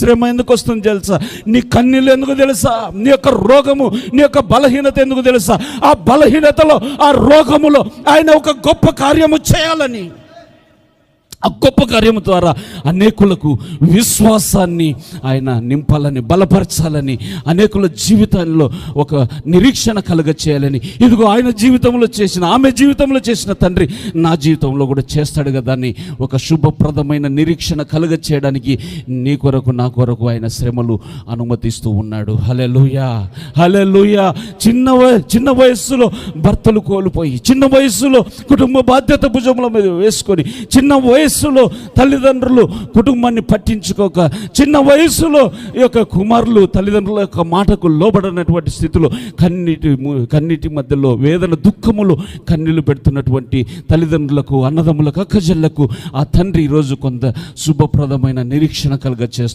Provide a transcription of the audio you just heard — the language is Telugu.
శ్రమ ఎందుకు వస్తుంది తెలుసా? నీ కన్నీళ్ళు ఎందుకు తెలుసా? నీ యొక్క రోగము, నీ యొక్క బలహీనత ఎందుకు తెలుసా? ఆ బలహీనతలో, ఆ రోగములో ఆయన ఒక గొప్ప కార్యము చేయాలని, ఆ గొప్ప కార్యము ద్వారా అనేకులకు విశ్వాసాన్ని ఆయన నింపాలని, బలపరచాలని, అనేకుల జీవితాల్లో ఒక నిరీక్షణ కలుగ చేయాలని, ఇదిగో ఆయన జీవితంలో చేసిన, ఆమె జీవితంలో చేసిన తండ్రి నా జీవితంలో కూడా చేస్తాడు కదా అని ఒక శుభప్రదమైన నిరీక్షణ కలుగ చేయడానికి నీ కొరకు, నా కొరకు ఆయన శ్రమలు అనుమతిస్తూ ఉన్నాడు. హల్లెలూయా, హల్లెలూయా. చిన్న వయస్సులో భర్తలు కోల్పోయి, చిన్న వయస్సులో కుటుంబ బాధ్యత భుజముల మీద వేసుకొని, చిన్న వయస్సులో తల్లిదండ్రులు కుటుంబాన్ని పట్టించుకోక, చిన్న వయసులో ఈ యొక్క కుమారులు తల్లిదండ్రుల యొక్క మాటకు లోబడినటువంటి స్థితిలో కన్నీటి మధ్యలో వేదన, దుఃఖములు, కన్నీళ్లు పెడుతున్నటువంటి తల్లిదండ్రులకు, అన్నదమ్ములకు, అక్కజల్లకు ఆ తండ్రి ఈరోజు కొంత శుభప్రదమైన నిరీక్షణ కలుగ చేస్తూ